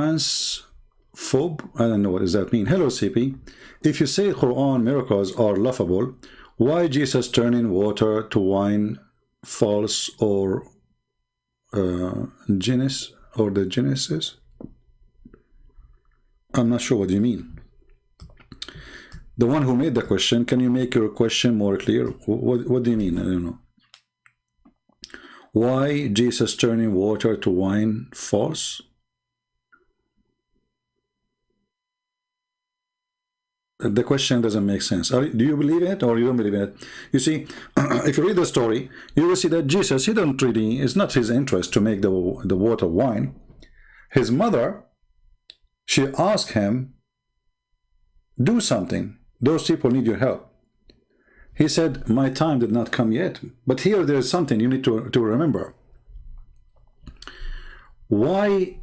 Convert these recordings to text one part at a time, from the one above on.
transphobe. I don't know what does that mean. Hello, CP. If you say Quran miracles are laughable, why Jesus turning water to wine false or Genesis or the Genesis? I'm not sure what you mean. The one who made the question, can you make your question more clear? What do you mean? I don't know. Why Jesus turning water to wine false? The question doesn't make sense. Do you believe it or you don't believe it? You see, if you read the story, you will see that Jesus, he don't really, it's not his interest to make the water wine. His mother, she asked him, do something. Those people need your help. He said, my time did not come yet. But here there is something you need to remember. Why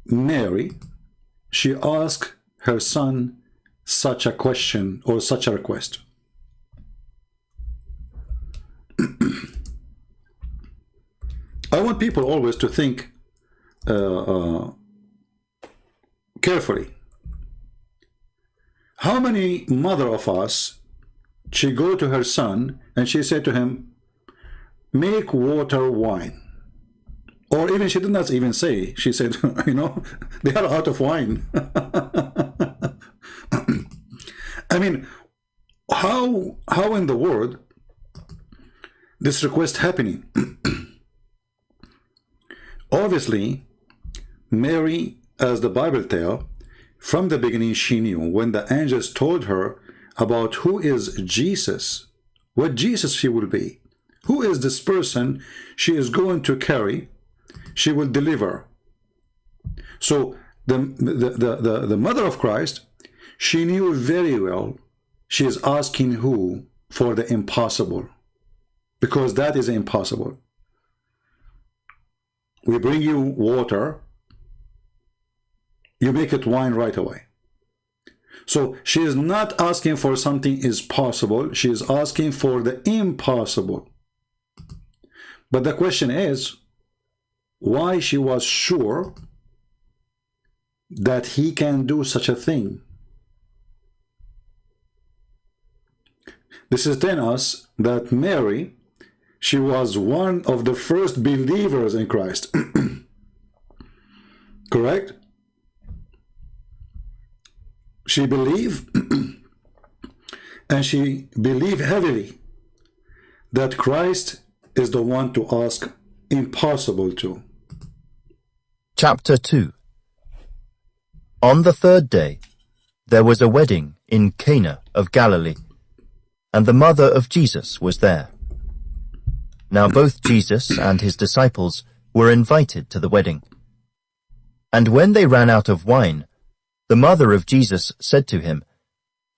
Mary, she asked her son such a question or such a request? I want people always to think carefully. How many mother of us, she go to her son and she said to him, make water wine? Or even she did not even say, she said, you know, they are out of wine. I mean, how in the world this request happening? Obviously, Mary, as the Bible tells, from the beginning she knew when the angels told her about who is Jesus, what Jesus she will be, who is this person she is going to carry, she will deliver. So the mother of Christ, she knew very well she is asking who for the impossible, because that is impossible. We bring you water, you make it wine right away. So she is not asking for something is possible, she is asking for the impossible. But the question is, why she was sure that he can do such a thing? This is telling us that Mary, she was one of the first believers in Christ. Correct? She believed, and she believed heavily that Christ is the one to ask impossible to. Chapter 2. On the third day, there was a wedding in Cana of Galilee, and the mother of Jesus was there. Now both Jesus and his disciples were invited to the wedding. And when they ran out of wine, the mother of Jesus said to him,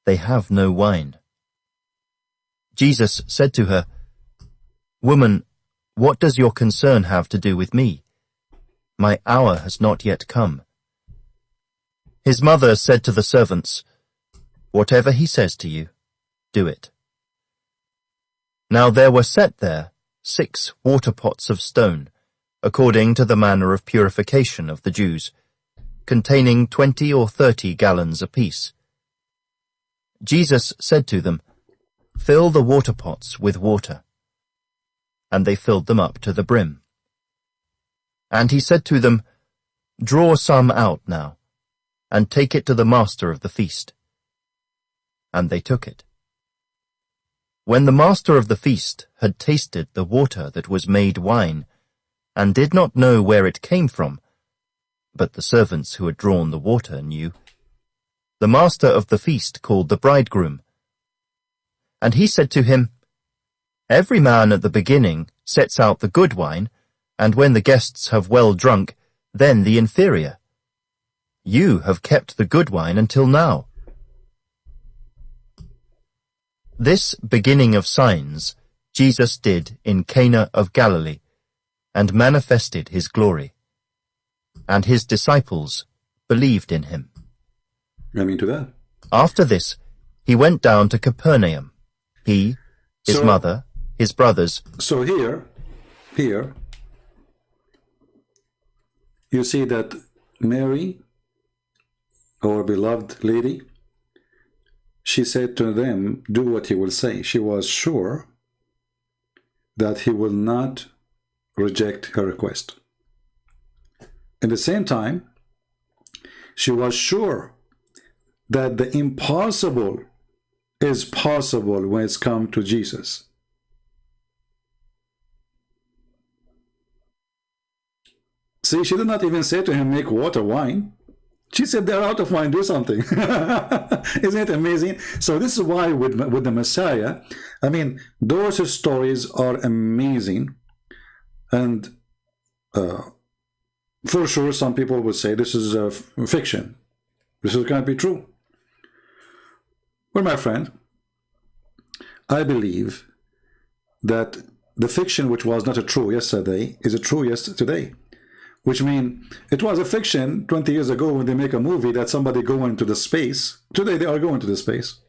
"They have no wine." Jesus said to her, "Woman, what does your concern have to do with me? My hour has not yet come." His mother said to the servants, "Whatever he says to you, do it." Now there were set there 6 water pots of stone, according to the manner of purification of the Jews, containing 20 or 30 gallons apiece. Jesus said to them, "Fill the water pots with water." And they filled them up to the brim. And he said to them, "Draw some out now, and take it to the master of the feast." And they took it. When the master of the feast had tasted the water that was made wine, and did not know where it came from, but the servants who had drawn the water knew, the master of the feast called the bridegroom. And he said to him, "Every man at the beginning sets out the good wine, and when the guests have well drunk, then the inferior. You have kept the good wine until now." This beginning of signs Jesus did in Cana of Galilee, and manifested his glory. And his disciples believed in him. Amen to that. After this, he went down to Capernaum, he, his mother, his brothers. So here, you see that Mary, our beloved lady, she said to them, do what he will say. She was sure that he will not reject her request. At the same time, she was sure that the impossible is possible when it's come to Jesus. See, she did not even say to him, make water wine. She said, they're out of wine, do something. Isn't it amazing? So this is why with the Messiah, I mean, those stories are amazing. And for sure, some people would say this is fiction. This is can't be true. Well, my friend, I believe that the fiction which was not a true yesterday is a true today. Which means it was a fiction 20 years ago when they make a movie that somebody going to the space. Today they are going to the space.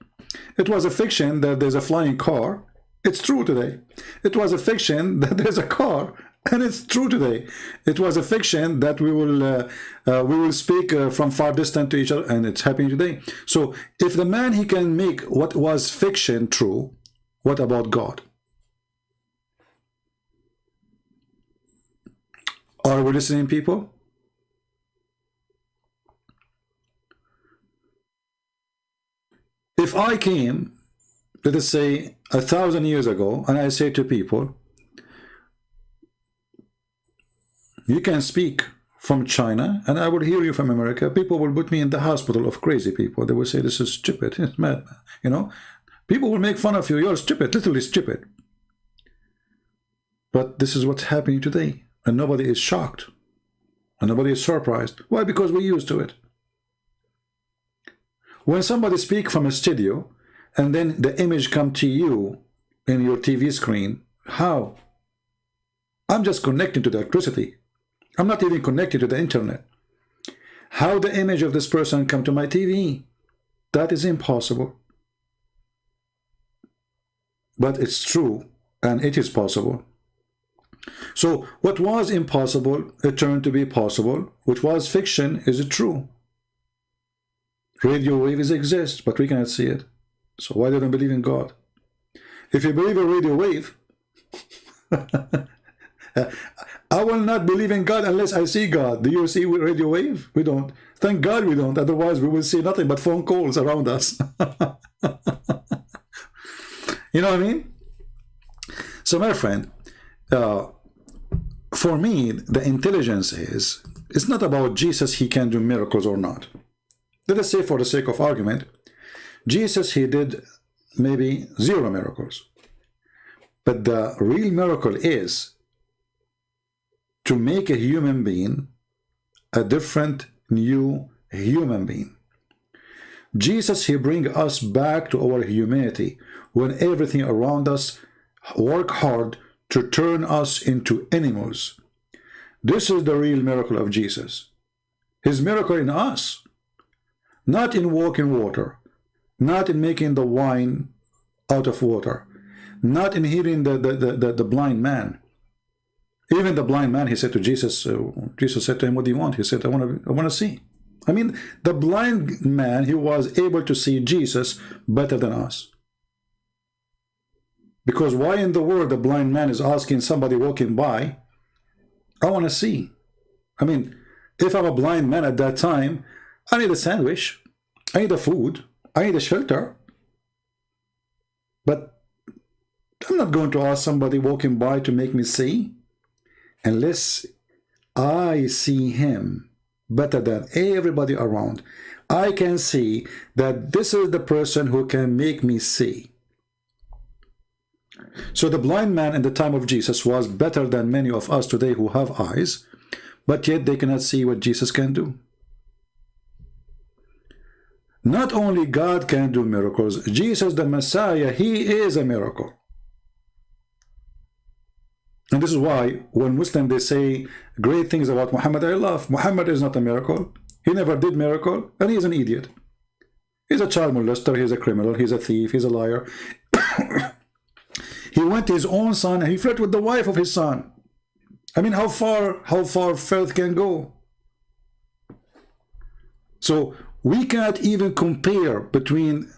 It was a fiction that there's a flying car. It's true today. It was a fiction that there's a car, and it's true today. It was a fiction that we will speak from far distant to each other, and it's happening today. So if the man, he can make what was fiction true, what about God? Are we listening, people? If I came, let us say, 1,000 years ago, and I say to people, you can speak from China, and I will hear you from America, people will put me in the hospital of crazy people. They will say, this is stupid, it's mad, you know? People will make fun of you, you're stupid, literally stupid. But this is what's happening today. And nobody is shocked. And nobody is surprised. Why? Because we're used to it. When somebody speaks from a studio, and then the image comes to you in your TV screen, how? I'm just connecting to the electricity. I'm not even connected to the internet. How the image of this person come to my TV? That is impossible. But it's true, and it is possible. So what was impossible, it turned to be possible. Which was fiction, is it true? Radio waves exist, but we cannot see it. So why do they believe in God? If you believe in radio wave, I will not believe in God unless I see God. Do you see radio wave? We don't. Thank God we don't. Otherwise we will see nothing but phone calls around us. You know what I mean? So my friend, for me, the intelligence is, it's not about Jesus, he can do miracles or not. Let us say, for the sake of argument, Jesus, he did maybe 0 miracles. But the real miracle is to make a human being a different, new human being. Jesus, he brings us back to our humanity when everything around us work hard to turn us into animals. This is the real miracle of Jesus. His miracle in us, not in walking water, not in making the wine out of water, not in healing the blind man. Even the blind man, he said to Jesus, Jesus said to him, what do you want? He said, I want to see. I mean, the blind man, he was able to see Jesus better than us. Because why in the world the blind man is asking somebody walking by, I want to see. I mean, if I'm a blind man at that time, I need a sandwich, I need a food, I need a shelter. But I'm not going to ask somebody walking by to make me see, unless I see him better than everybody around. I can see that this is the person who can make me see. So the blind man in the time of Jesus was better than many of us today who have eyes, but yet they cannot see what Jesus can do. Not only God can do miracles, Jesus the Messiah, he is a miracle. And this is why when Muslims, they say great things about Muhammad, I laugh. Muhammad is not a miracle. He never did miracle, and he is an idiot. He's a child molester, he's a criminal, he's a thief, he's a liar. He went to his own son and he flirted with the wife of his son. I mean, how far faith can go? So We cannot even compare between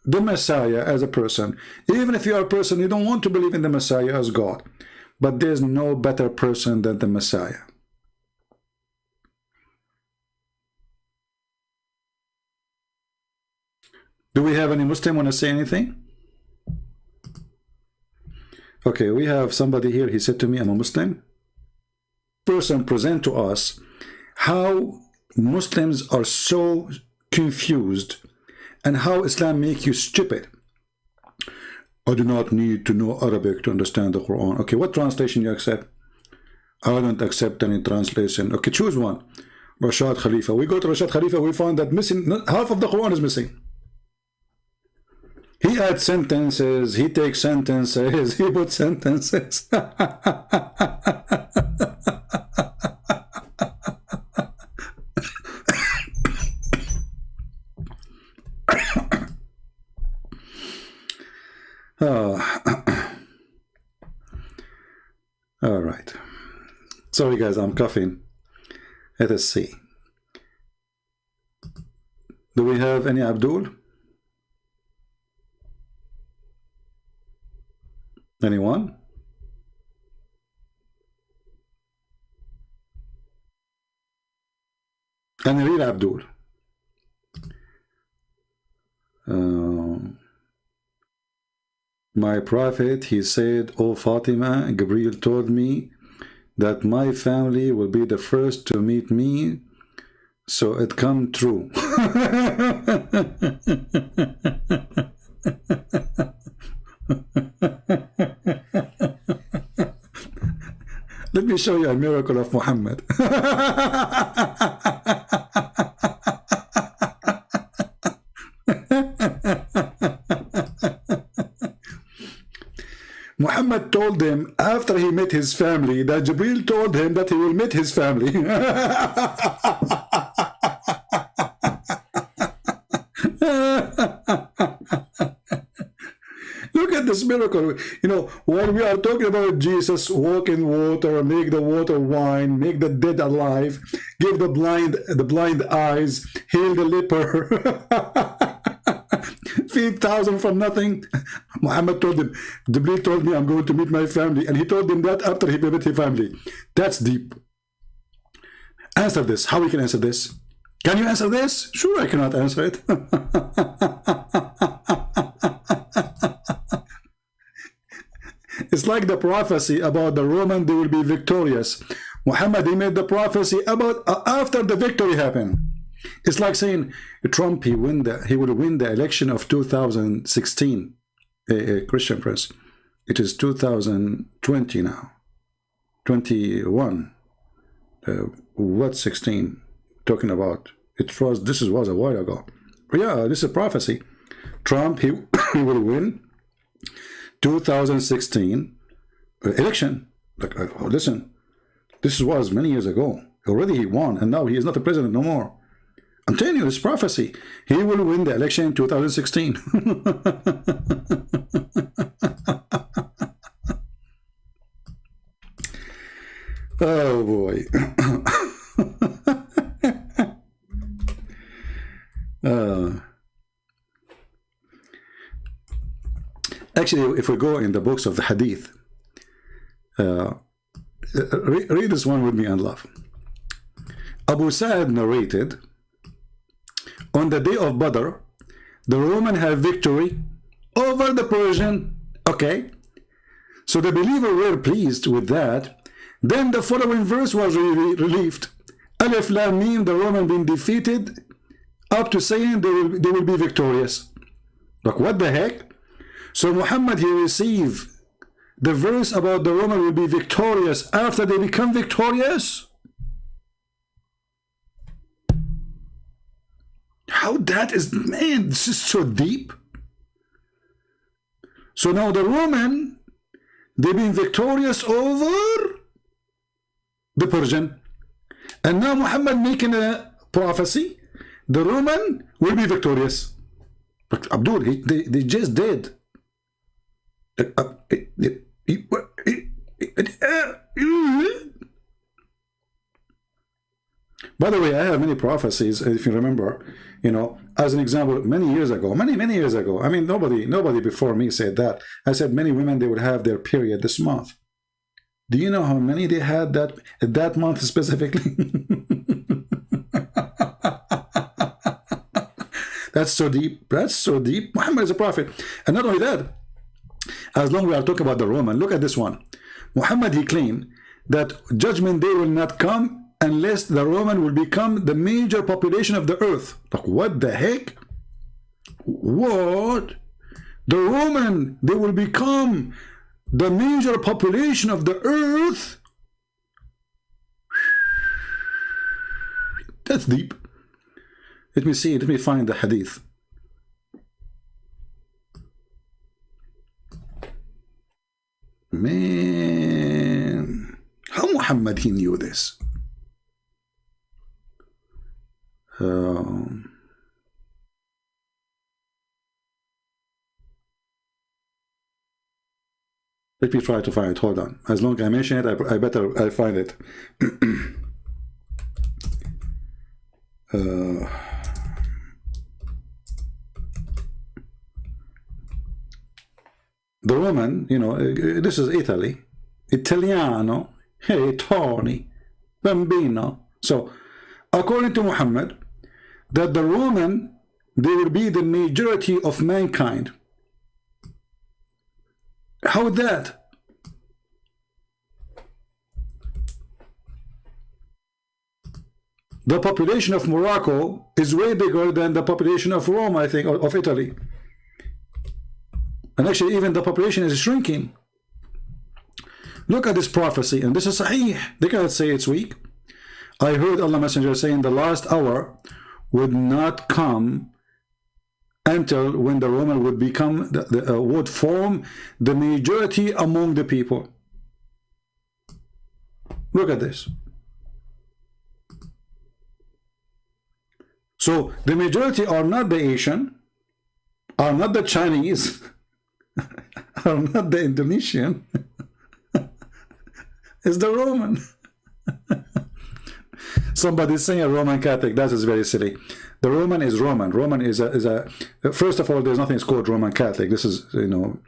the Messiah as a person. Even if you are a person, you don't want to believe in the Messiah as God. But there's no better person than the Messiah. Do we have any Muslim want to say anything? Okay, we have somebody here. He said to me, I'm a Muslim. Person present to us how Muslims are so confused and how Islam make you stupid. I do not need to know Arabic to understand the Quran. Okay, what translation you accept? I don't accept any translation. Okay, choose one. Rashad Khalifa. We go to Rashad Khalifa, we find that missing, half of the Quran is missing. He adds sentences, he takes sentences, he puts sentences. All right. Sorry guys, I'm coughing. Let us see. Do we have any Abdul? Anyone? And read Abdul. My prophet, he said, "O Fatima, Gabriel told me that my family will be the first to meet me, so it come true." Let me show you a miracle of Muhammad. Muhammad told him after he met his family that Jibril told him that he will meet his family. Look at this miracle. You know, when we are talking about Jesus walk in water, make the water wine, make the dead alive, give the blind eyes, heal the leper, feed thousand from nothing. Muhammad told him, Jibreel told me I'm going to meet my family, and he told him that after he met his family. That's deep. Answer this. How we can answer this? Can you answer this? Sure, I cannot answer it. It's like the prophecy about the Roman, they will be victorious. Muhammad, he made the prophecy about after the victory happened. It's like saying Trump, he will win the election of 2016. Christian Prince, it is 2020 now. 21. What 16 talking about? This was a while ago. Yeah, this is a prophecy. Trump, he will win 2016 election. Like, listen, this was many years ago. Already he won, and now he is not the president no more. I'm telling you, it's prophecy. He will win the election in 2016. Oh boy. Actually, if we go in the books of the Hadith, read this one with me and laugh. Abu Sa'ad narrated, on the day of Badr, the Roman had victory over the Persian. Okay, so the believers were pleased with that. Then the following verse was relieved. Alif Lam Mim, the Roman being defeated, up to saying they will be victorious. Like, what the heck? So Muhammad, he received the verse about the Roman will be victorious after they become victorious? How that is, man, this is so deep. So now the Roman, they've been victorious over the Persian. And now Muhammad making a prophecy, the Roman will be victorious. But Abdul, they just did. By the way, I have many prophecies, if you remember, you know, as an example, many years ago, many years ago. I mean, nobody before me said that. I said many women, they would have their period this month. Do you know how many they had that month specifically? That's so deep. That's so deep. Muhammad is a prophet. And not only that, as long as we are talking about the Roman, look at this one. Muhammad, he claimed that judgment day will not come unless the Roman will become the major population of the earth. Like, what the heck? What? The Roman, they will become the major population of the earth? That's deep. Let me see, let me find the hadith. Man, how Muhammad he knew this? Let me try to find it. Hold on. As long as I mention it, I'll find it. The Roman, you know, this is Italy. Italiano. Hey, Tony. Bambino. So, according to Muhammad, that the Roman, they will be the majority of mankind. How that? The population of Morocco is way bigger than the population of Rome, I think, or of Italy. And actually, even the population is shrinking. Look at this prophecy, and this is sahih. They cannot say it's weak. I heard Allah Messenger saying the last hour would not come until when the Roman would become would form the majority among the people. Look at this. So the majority are not the Asian, are not the Chinese, are not the Indonesian. It's the Roman. Somebody's saying a Roman Catholic. That is very silly. The Roman is Roman. Roman is a first of all, there's nothing called Roman Catholic. This is, you know,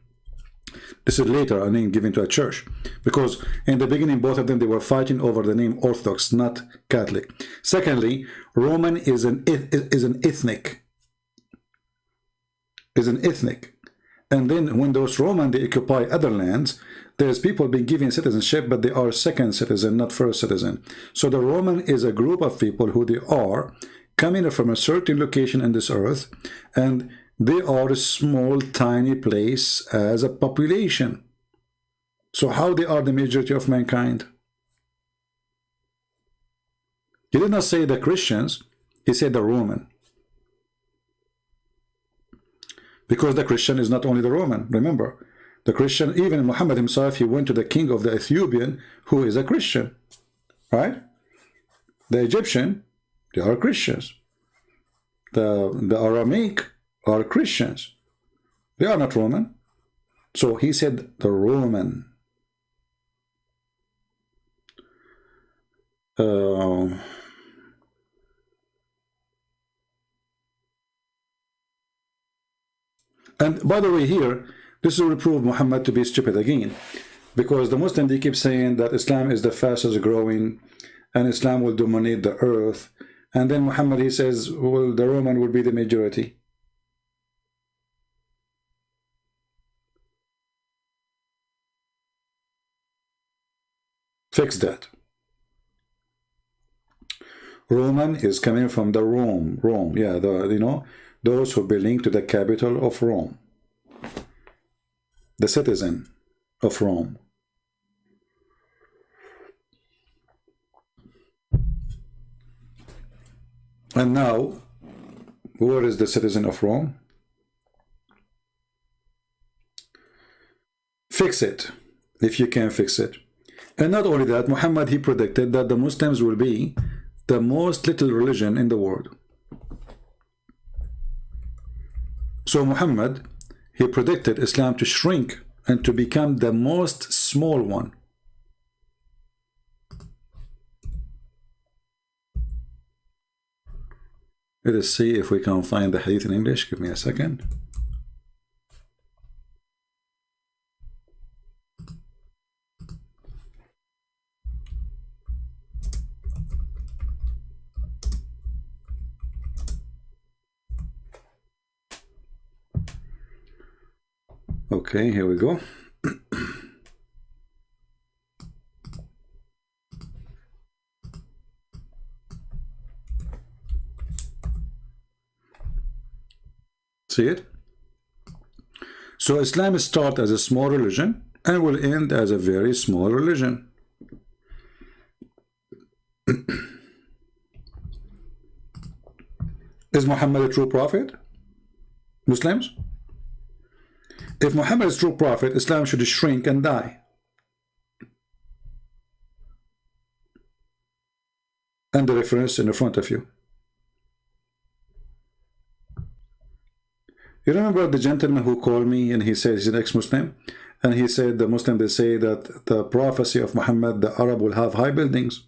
this is later a name given to a church, because in the beginning both of them, they were fighting over the name Orthodox, not Catholic. Secondly, Roman is an ethnic. And then when those Roman, they occupy other lands, there's people being given citizenship, but they are second citizen, not first citizen. So the Roman is a group of people who they are coming from a certain location in this earth, and they are a small, tiny place as a population. So how they are the majority of mankind? He did not say the Christians, he said the Roman. Because the Christian is not only the Roman, remember. The Christian, even Muhammad himself, he went to the king of the Ethiopian, who is a Christian, right? The Egyptian, they are Christians. The Aramaic are Christians. They are not Roman. So he said the Roman. And by the way, here, this will prove Muhammad to be stupid again, because the Muslims, they keep saying that Islam is the fastest growing and Islam will dominate the earth. And then Muhammad, he says, well, the Roman will be the majority. Fix that. Roman is coming from the Rome, yeah, you know, those who belong to the capital of Rome. The citizen of Rome. And now, where is the citizen of Rome? Fix it, if you can fix it. And not only that, Muhammad, he predicted that the Muslims will be the most little religion in the world. So Muhammad, he predicted Islam to shrink and to become the most small one. Let us see if we can find the hadith in English. Give me a second. Okay, here we go. See it? So Islam starts as a small religion and will end as a very small religion. Is Muhammad a true prophet? Muslims? If Muhammad is true prophet, Islam should shrink and die. And the reference in the front of you. You remember the gentleman who called me and he said he's an ex-Muslim? And he said the Muslim, they say that the prophecy of Muhammad, the Arab will have high buildings.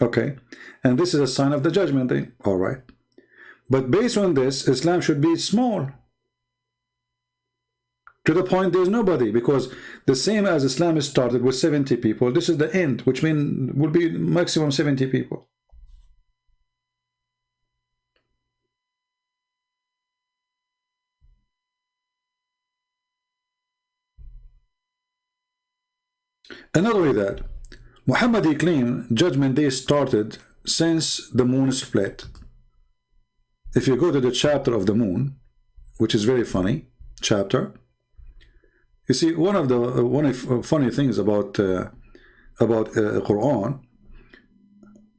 Okay. And this is a sign of the judgment day. All right. But based on this, Islam should be small. To the point there's nobody, because the same as Islam started with 70 people, this is the end, which means will be maximum 70 people. And not only that, Muhammad claimed Judgment Day started since the moon split. If you go to the chapter of the moon, which is very funny chapter, you see one of the funny things about Quran.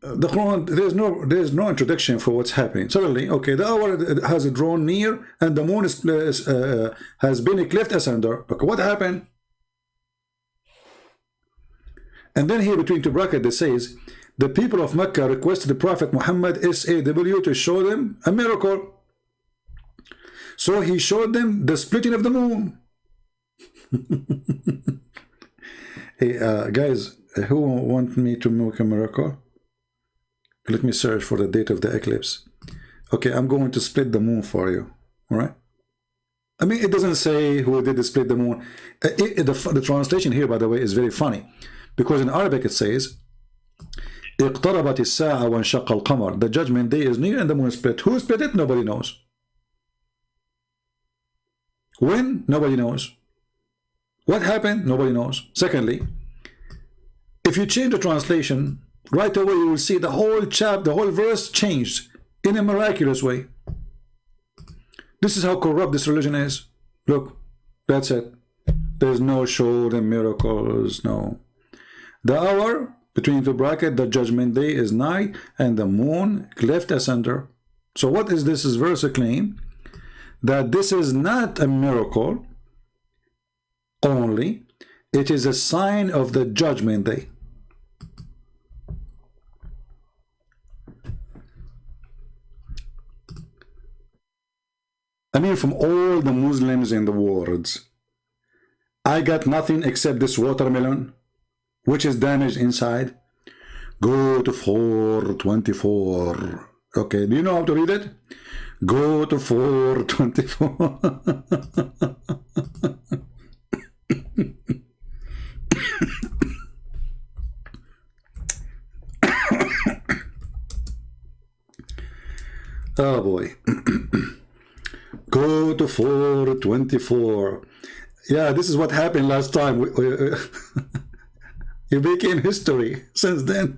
The Quran, there's no introduction for what's happening. Suddenly, okay, the hour has drawn near and the moon has been cleft asunder. Okay, what happened? And then here between two brackets it says, the people of Mecca requested the Prophet Muhammad SAW to show them a miracle. So he showed them the splitting of the moon. Hey, guys, who want me to make a miracle? Let me search for the date of the eclipse. Okay, I'm going to split the moon for you. All right. I mean, it doesn't say who did split the moon. The translation here, by the way, is very funny. Because in Arabic it says, اقتربت الساعة وانشق القمر. The judgment day is near and the moon split. Who split it? Nobody knows. When? Nobody knows. What happened? Nobody knows. Secondly, if you change the translation, right away you will see the whole chapter, the whole verse changed in a miraculous way. This is how corrupt this religion is. Look, that's it. There's no show and miracles, no. The hour, between the bracket, the judgment day is nigh, and the moon cleft asunder. So what is this verse claim? That this is not a miracle only, it is a sign of the judgment day. I mean, from all the Muslims in the world, I got nothing except this watermelon, which is damaged inside. Go to 424. Okay, do you know how to read it? Go to 424. Oh boy. Go to 424. Yeah, this is what happened last time. It became history since then.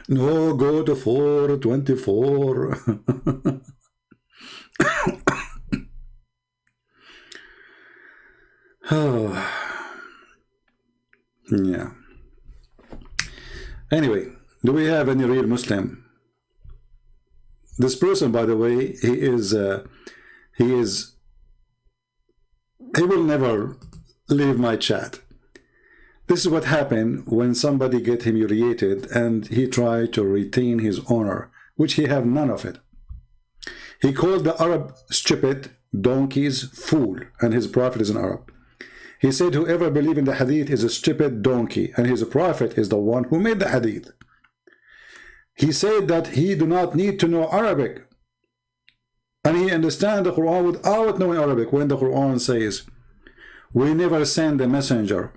No, go to 424. Oh. Yeah. Anyway, do we have any real Muslim? This person, by the way, he will never leave my chat. This is what happened when somebody get humiliated and he tried to retain his honor, which he have none of it. He called the Arab stupid, donkeys, fool, and his prophet is an Arab. He said whoever believes in the hadith is a stupid donkey, and his prophet is the one who made the hadith. He said that he do not need to know Arabic. And he understands the Quran without knowing Arabic. When the Quran says, we never send a messenger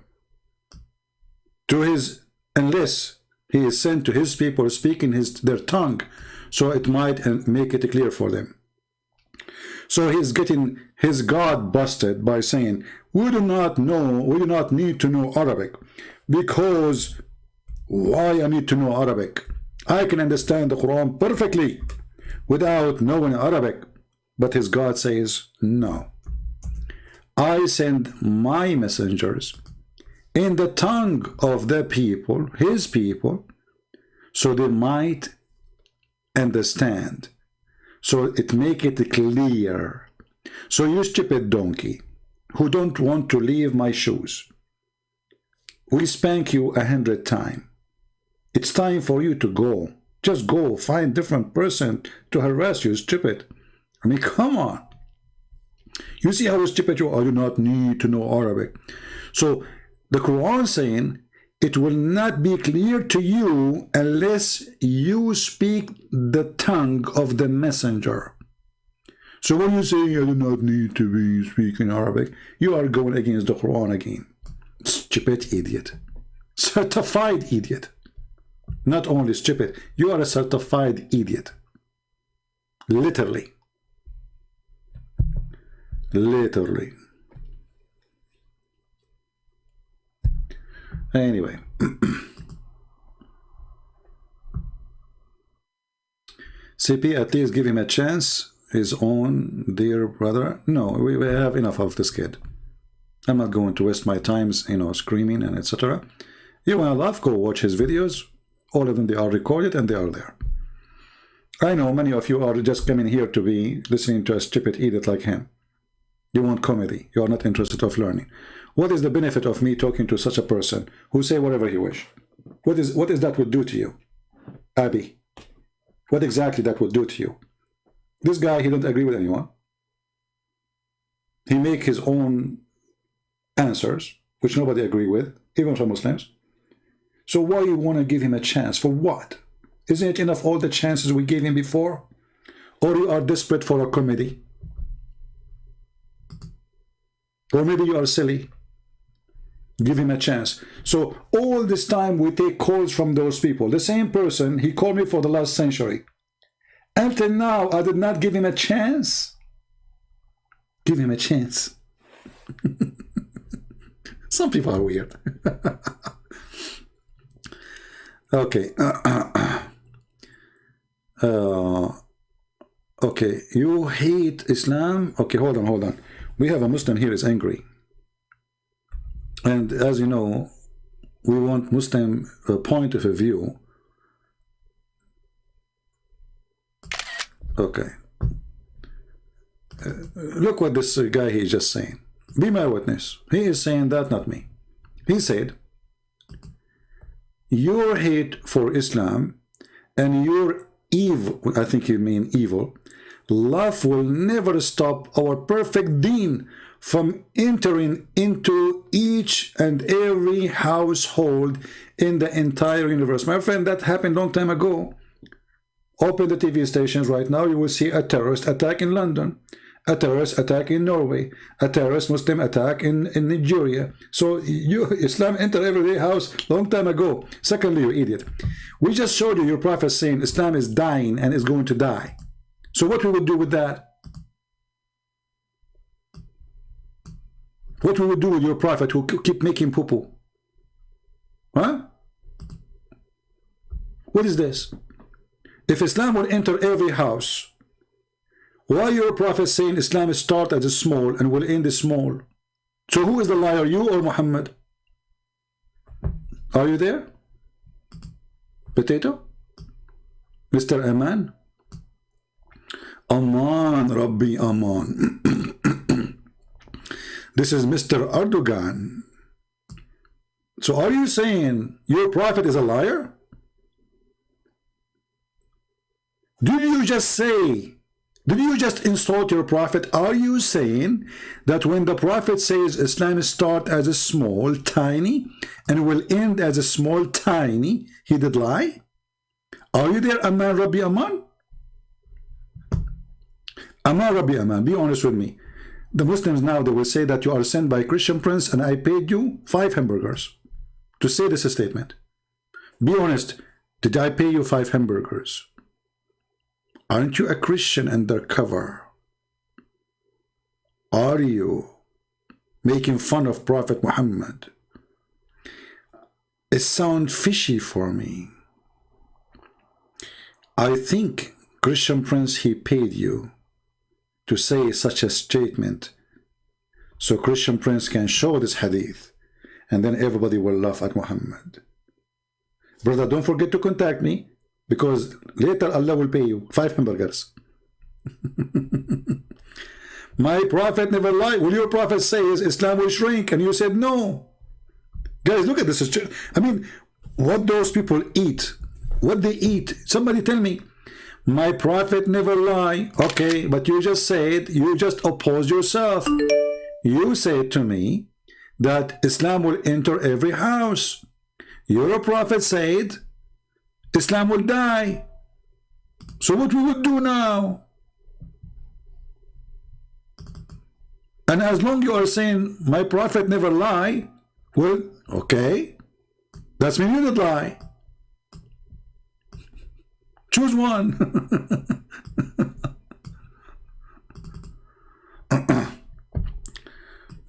to his, unless he is sent to his people speaking their tongue, so it might make it clear for them. So he's getting his God busted by saying, we do not need to know Arabic. Because why I need to know Arabic? I can understand the Quran perfectly without knowing Arabic. But his God says, no. I send my messengers in the tongue of the people, his people, so they might understand. So it make it clear. So you stupid donkey who don't want to leave my shoes, we spank you 100 times. It's time for you to go. Just go find different person to harass you, stupid. I mean, come on. You see how stupid you are. You do not need to know Arabic. So the Quran saying it will not be clear to you unless you speak the tongue of the messenger. So when you say you do not need to be speaking Arabic, you are going against the Quran again. Stupid idiot. Certified idiot. Not only stupid, you are a certified idiot. Literally. Literally. Anyway. CP, at least give him a chance. His own dear brother. No, we have enough of this kid. I'm not going to waste my time, screaming and etc. You want to laugh, go watch his videos. All of them, they are recorded and they are there. I know many of you are just coming here to be listening to a stupid idiot like him. You want comedy. You are not interested of learning. What is the benefit of me talking to such a person who say whatever he wish? What is that would do to you, Abby? What exactly that would do to you? This guy, he don't agree with anyone. He make his own answers, which nobody agree with, even from Muslims. So why you want to give him a chance? For what? Isn't it enough all the chances we gave him before? Or you are desperate for a comedy? Or maybe you are silly. Give him a chance. So all this time we take calls from those people. The same person, he called me for the last century. Until now, I did not give him a chance. Give him a chance. Some people are weird. Okay. Okay, you hate Islam? Okay, hold on. We have a Muslim here is angry. And as you know, we want Muslim point of view. Okay. Look what this guy he is just saying. Be my witness. He is saying that, not me. He said, your hate for Islam and your evil, I think you mean evil, love will never stop our perfect deen from entering into each and every household in the entire universe. My friend, that happened a long time ago. Open the TV stations right now, you will see a terrorist attack in London, a terrorist attack in Norway, a terrorist Muslim attack in Nigeria. So Islam entered every house long time ago. Secondly, you idiot, we just showed you your prophet saying Islam is dying and is going to die. So what we would do with that? What we would do with your prophet who keep making poo-poo? Huh? What is this? If Islam will enter every house, why your prophet saying Islam start as a small and will end as small? So who is the liar, you or Muhammad? Are you there? Potato? Mr. Aman? Aman, Rabbi Aman. This is Mr. Erdogan. So are you saying your prophet is a liar? Did you just insult your prophet? Are you saying that when the prophet says Islam start as a small, tiny, and will end as a small, tiny, he did lie? Are you there, Aman Rabbi Aman? Aman Rabbi Aman, be honest with me. The Muslims now, they will say that you are sent by Christian Prince and I paid you 5 hamburgers to say this statement. Be honest, did I pay you 5 hamburgers? Aren't you a Christian undercover? Are you making fun of Prophet Muhammad? It sounds fishy for me. I think Christian Prince, he paid you to say such a statement so Christian Prince can show this hadith and then everybody will laugh at Muhammad. Brother, don't forget to contact me because later Allah will pay you 5 hamburgers. My prophet never lied. Will your prophet say Islam will shrink? And you said no. Guys, look at this. I mean, what those people eat, what they eat. Somebody tell me, my prophet never lie. Okay, but you just said, you just opposed yourself. You said to me that Islam will enter every house. Your prophet said Islam will die. So what we would do now? And as long you are saying my prophet never lie, well, okay, that's mean you did lie. Choose one.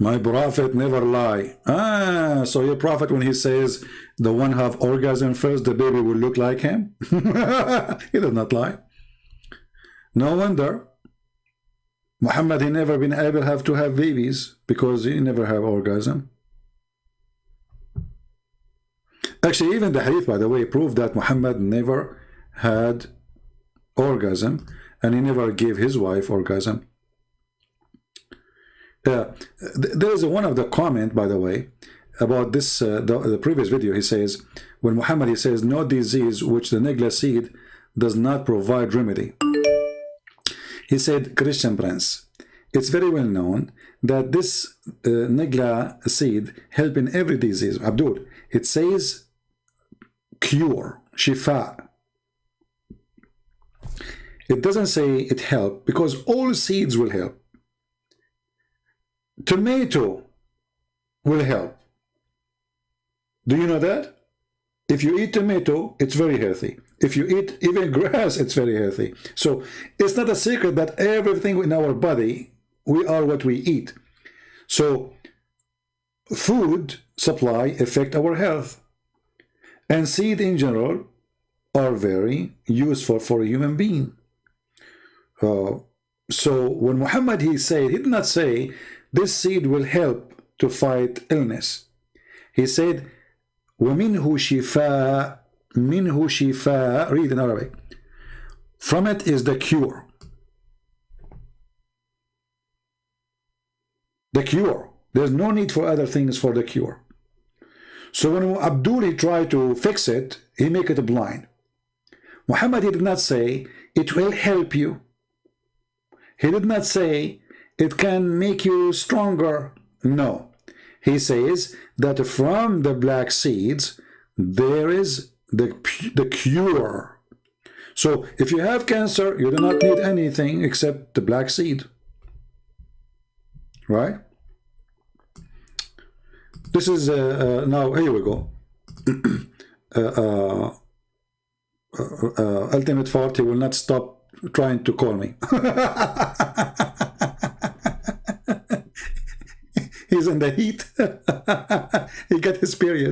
My prophet never lie. Ah, so your prophet, when he says the one have orgasm first, the baby will look like him. He does not lie. No wonder Muhammad, he never been able to have babies because he never have orgasm. Actually, even the hadith, by the way, proved that Muhammad never had orgasm and he never gave his wife orgasm. There is one of the comment, by the way, about this, the previous video. He says, when Muhammad, he says, no disease which the negla seed does not provide remedy. He said, Christian Prince, it's very well known that this negla seed help in every disease. Abdul, it says cure, shifa. It doesn't say it help because all seeds will help. Tomato will help. Do you know that? If you eat tomato, it's very healthy. If you eat even grass, it's very healthy. So it's not a secret that everything in our body, we are what we eat. So food supply affect our health. And seed in general are very useful for a human being. So when Muhammad, he did not say this seed will help to fight illness. He said, وَمِنْهُ شِفَاء مِنْهُ شِفَاء. Read in Arabic. From it is the cure. The cure. There's no need for other things for the cure. So when Abdul, he tried to fix it, he make it blind. Muhammad, he did not say it will help you. He did not say it can make you stronger. No. He says that from the black seeds, there is the cure. So if you have cancer, you do not need anything except the black seed. Right? This is, now, here we go. Ultimate 40 will not stop trying to call me. He's in the heat. He got his period.